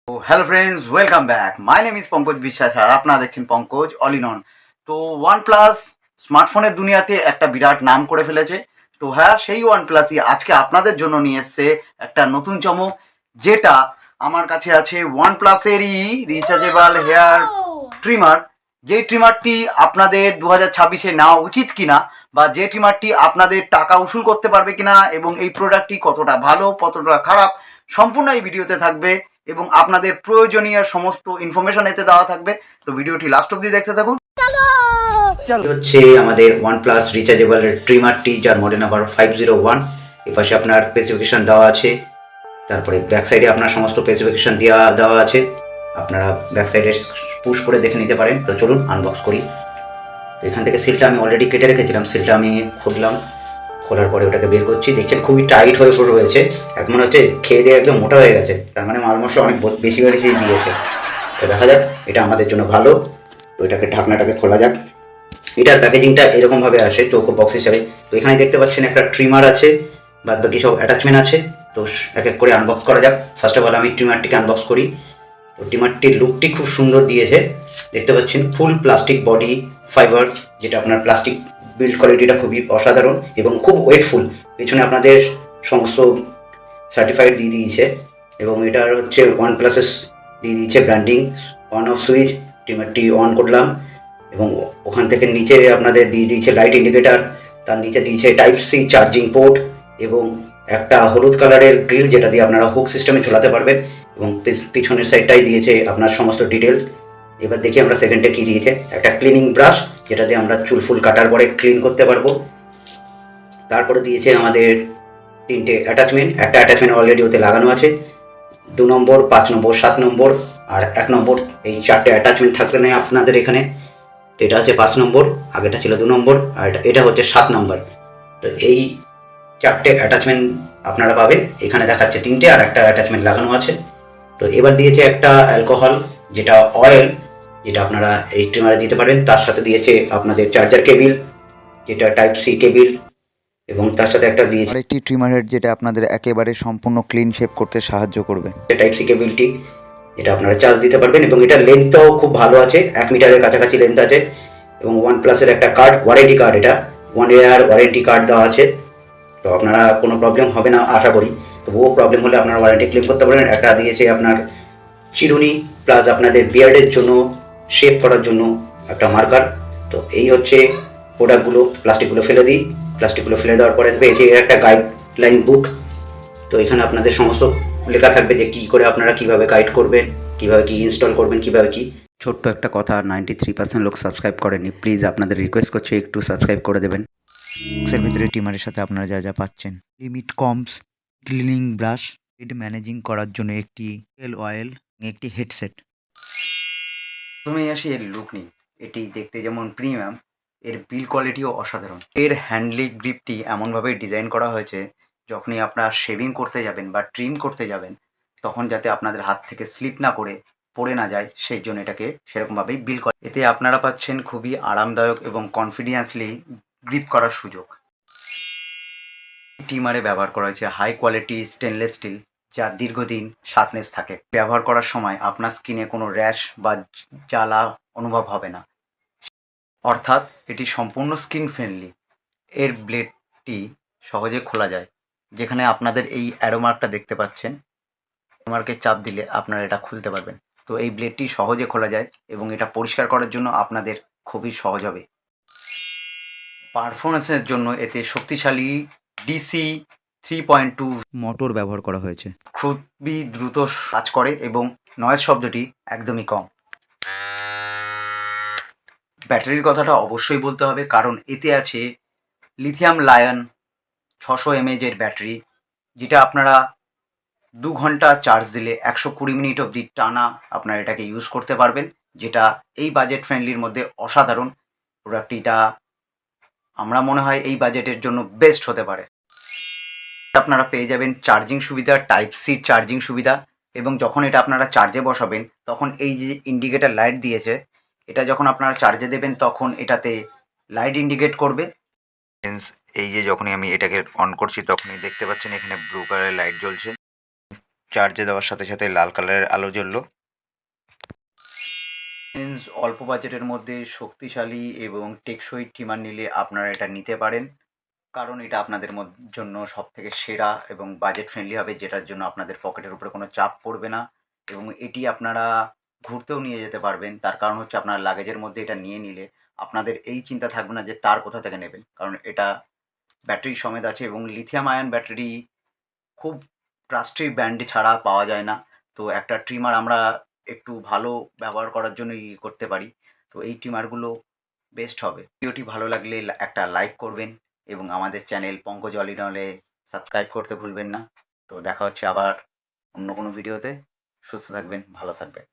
তো hello friends, welcome back. My name is Pankaj বিশ্বাস আর আপনারা দেখছেন পঙ্কজ অল ইন অন। তো ওয়ানপ্লাস স্মার্টফোনের দুনিয়াতে একটা বিরাট নাম করে ফেলেছে। তো হ্যাঁ, সেই ওয়ানপ্লাসই আজকে আপনাদের জন্য নিয়ে এসছে একটা নতুন চমক, যেটা আমার কাছে আছে ওয়ানপ্লাসেরই রিচার্জেবল হেয়ার ট্রিমার। যে ট্রিমারটি আপনাদের 2026-এ নেওয়া উচিত কিনা, বা যে ট্রিমারটি আপনাদের টাকা উসুল করতে পারবে কিনা, এবং এই প্রোডাক্টটি কতটা ভালো কতটা খারাপ, সম্পূর্ণ এই ভিডিওতে থাকবে এবং আপনাদের প্রয়োজনীয় সমস্ত ইনফরমেশন এতে দেওয়া থাকবে। তো ভিডিওটি লাস্ট অব্দি দেখতে থাকুন। হচ্ছে আমাদের OnePlus রিচার্জেবল ট্রিমারটি, যার মডেল নাম্বার 501। এপাশে আপনার স্পেসিফিকেশন দেওয়া আছে, তারপরে ব্যাক সাইডে আপনার সমস্ত স্পেসিফিকেশন দেওয়া আছে। আপনারা ব্যাক সাইডে পুশ করে দেখে নিতে পারেন। তো চলুন আনবক্স করি। তো এখান থেকে সিলটা আমি অলরেডি কেটে রেখেছিলাম, সিলটা আমি খুললাম। খোলার পরে ওটাকে বের করছি। দেখছেন খুবই টাইট হয়ে পড়ে রয়েছে, এখন মনে হচ্ছে খেয়ে দিয়ে একদম মোটা হয়ে গেছে, তার মানে মাল মশলা অনেক বেশি বেশি দিয়েছে। তো দেখা যাক, এটা আমাদের জন্য ভালো। তো এটাকে ঢাকনাটাকে খোলা যাক। এটার প্যাকেজিংটা এরকমভাবে আসে চৌকো বক্স হিসাবে। তো এখানে দেখতে পাচ্ছেন একটা ট্রিমার আছে, বাদ বাকি সব অ্যাটাচমেন্ট আছে। তো এক এক করে আনবক্স করা যাক। ফার্স্ট অফ অল আমি ট্রিমারটিকে আনবক্স করি। তো ট্রিমারটির লুকটি খুব সুন্দর দিয়েছে। দেখতে পাচ্ছেন ফুল প্লাস্টিক বডি ফাইবার, যেটা আপনার প্লাস্টিক বিল্ড কোয়ালিটিটা খুবই অসাধারণ এবং খুব ওয়েটফুল। পেছনে আপনাদের সমস্ত সার্টিফাইড দিয়ে দিয়েছে, এবং এটার হচ্ছে OnePlus দিয়ে দিয়েছে ব্র্যান্ডিং। অন অফ সুইচ, ট্রিমারটি অন করলাম এবং ওখান থেকে নিচে আপনাদের দিয়ে দিয়েছে লাইট ইন্ডিকেটার। তার নিচে দিয়েছে টাইপ সি চার্জিং পোর্ট এবং একটা হলুদ কালারের গ্রিল, যেটা দিয়ে আপনারা হুক সিস্টেমে ঝোলাতে পারবেন, এবং পিছনের সাইডটাই দিয়েছে আপনার সমস্ত ডিটেলস। এবার দেখি আমরা সেকেন্ডে কী দিয়েছে। একটা ক্লিনিং ব্রাশ, যেটা দিয়ে আমরা চুল ফুল কাটার পরে ক্লিন করতে পারবো। তারপরে দিয়েছে আমাদের তিনটে অ্যাটাচমেন্ট। একটা অ্যাটাচমেন্ট অলরেডি ওতে লাগানো আছে। 2 নম্বর, 5 নম্বর, 7 নম্বর আর 1 নম্বর, এই চারটে অ্যাটাচমেন্ট থাকবে না আপনাদের এখানে। তো এটা হচ্ছে 5 নম্বর, আগেটা ছিল 2 নম্বর, আর এটা হচ্ছে 7 নম্বর। তো এই চারটে অ্যাটাচমেন্ট আপনারা পাবেন। এখানে দেখাচ্ছে তিনটে আর একটা অ্যাটাচমেন্ট লাগানো আছে। তো এবার দিয়েছে একটা অ্যালকোহল, যেটা অয়েল, যেটা আপনারা এই ট্রিমারে দিতে পারেন। তার সাথে দিয়েছে আপনাদের চার্জার কেবিল, যেটা টাইপ সি কেবিল, এবং তার সাথে একটা দিয়েছে আরেকটি ট্রিমার হেড, যেটা আপনাদের একেবারে সম্পূর্ণ ক্লিন শেপ করতে সাহায্য করবে। টাইপ সি কেবিলটি, যেটা আপনারা চার্জ দিতে পারবেন, এবং এটার লেন্থটাও খুব ভালো আছে, 1 মিটারের কাছাকাছি লেন্থ আছে। এবং OnePlus-এর একটা কার্ড, ওয়ারেন্টি কার্ড, এটা 1 ইয়ার ওয়ারেন্টি কার্ড দেওয়া আছে। তো আপনারা কোনো প্রবলেম হবে না আশা করি। তবুও প্রবলেম হলে আপনারা ওয়ারেন্টি ক্লেম করতে পারেন। একটা দিয়েছে আপনার চিরুনি, প্লাস আপনাদের বিয়ার্ডের জন্য শেপ করার জন্য একটা মার্কার। তো এই হচ্ছে প্রোডাক্টগুলো। প্লাস্টিকগুলো ফেলে দিই। প্লাস্টিকগুলো ফেলে দেওয়ার পরে এই যে একটা গাইডলাইন বুক। তো এখানে আপনাদের সমস্ত লেখা থাকবে যে কী করে আপনারা কীভাবে গাইড করবেন, কীভাবে কী ইনস্টল করবেন, কীভাবে কী। ছোট্ট একটা কথা, 93% লোক সাবস্ক্রাইব করেনি। প্লিজ আপনাদের রিকোয়েস্ট করছি, একটু সাবস্ক্রাইব করে দেবেন। বক্সের ভিতরে ট্রিমারের সাথে আপনারা যা যা পাচ্ছেন: limit combs, cleaning brush, head managing করার জন্য একটি তেল অয়েল, একটি হেডসেট। প্রথমেই আসি এর লুক নিয়ে। এটি দেখতে যেমন প্রিমিয়াম, এর বিল কোয়ালিটিও অসাধারণ। এর হ্যান্ডলি গ্রিপটি এমনভাবে ডিজাইন করা হয়েছে, যখনই আপনার শেভিং করতে যাবেন বা ট্রিম করতে যাবেন, তখন যাতে আপনাদের হাত থেকে স্লিপ না করে পড়ে না যায়, সেই জন্য এটাকে সেরকমভাবেই বিল করে। এতে আপনারা পাচ্ছেন খুবই আরামদায়ক এবং কনফিডেন্সলি গ্রিপ করার সুযোগ। ট্রিমারে ব্যবহার করা হয়েছে হাই কোয়ালিটি স্টেনলেস স্টিল, যার দীর্ঘদিন শার্পনেস থাকে। ব্যবহার করার সময় আপনার স্কিনে কোনো র্যাশ বা জ্বালা অনুভব হবে না, অর্থাৎ এটি সম্পূর্ণ স্কিন ফ্রেন্ডলি। এর ব্লেডটি সহজে খোলা যায়, যেখানে আপনাদের এই অ্যারো মার্কটা দেখতে পাচ্ছেন। মার্কে চাপ দিলে আপনারা এটা খুলতে পারবেন। তো এই ব্লেডটি সহজে খোলা যায় এবং এটা পরিষ্কার করার জন্য আপনাদের খুবই সহজ হবে। পারফরমেন্সের জন্য এতে শক্তিশালী ডিসি 3.2 মোটর ব্যবহার করা হয়েছে। খুবই দ্রুত কাজ করে এবং নয়েজ শব্দটি একদমই কম। ব্যাটারির কথাটা অবশ্যই বলতে হবে, কারণ এতে আছে লিথিয়াম লায়ন 600 mAh ব্যাটারি, যেটা আপনারা 2 ঘন্টা চার্জ দিলে 120 মিনিট অবধি টানা আপনারা এটাকে ইউজ করতে পারবেন, যেটা এই বাজেট ফ্রেন্ডলির মধ্যে অসাধারণ। প্রোডাক্টটিটা আমরা মনে হয় এই বাজেটের জন্য বেস্ট হতে পারে। আপনারা পেয়ে যাবেন চার্জিং সুবিধা, টাইপ সি চার্জিং সুবিধা, এবং যখন এটা আপনারা চার্জে বসাবেন তখন এই যে ইন্ডিকেটার লাইট দিয়েছে, এটা যখন আপনারা চার্জে দেবেন তখন এটাতে লাইট ইন্ডিকেট করবে। এই যে যখনই আমি এটাকে অন করছি তখনই দেখতে পাচ্ছেন এখানে ব্লু কালারের লাইট জ্বলছে। চার্জে দেওয়ার সাথে সাথে লাল কালারের আলো জ্বললো। মিন্স অল্প বাজেটের মধ্যে শক্তিশালী এবং টেকসই ট্রিমার নিলে আপনারা এটা নিতে পারেন, কারণ এটা আপনাদের জন্য সবথেকে সেরা এবং বাজেট ফ্রেন্ডলি হবে, যেটার জন্য আপনাদের পকেটের উপরে কোনো চাপ পড়বে না এবং এটি আপনারা ঘুরতেও নিয়ে যেতে পারবেন। তার কারণ হচ্ছে আপনার লাগেজের মধ্যে এটা নিয়ে নিলে আপনাদের এই চিন্তা থাকবে না যে তার কোথা থেকে নেবেন, কারণ এটা ব্যাটারি সমেত আছে এবং লিথিয়াম আয়ন ব্যাটারি খুব ট্রাস্টি ব্র্যান্ড ছাড়া পাওয়া যায় না। তো একটা ট্রিমার আমরা একটু ভালো ব্যবহার করার জন্য করতে পারি। তো এই ট্রিমারগুলো বেস্ট হবে। ভিডিওটি ভালো লাগলে একটা লাইক করবেন এবং আমাদের চ্যানেল পঙ্কজ অলিনলে সাবস্ক্রাইব করতে ভুলবেন না। তো দেখা হচ্ছে আবার অন্য কোনো ভিডিওতে। সুস্থ থাকবেন, ভালো থাকবেন।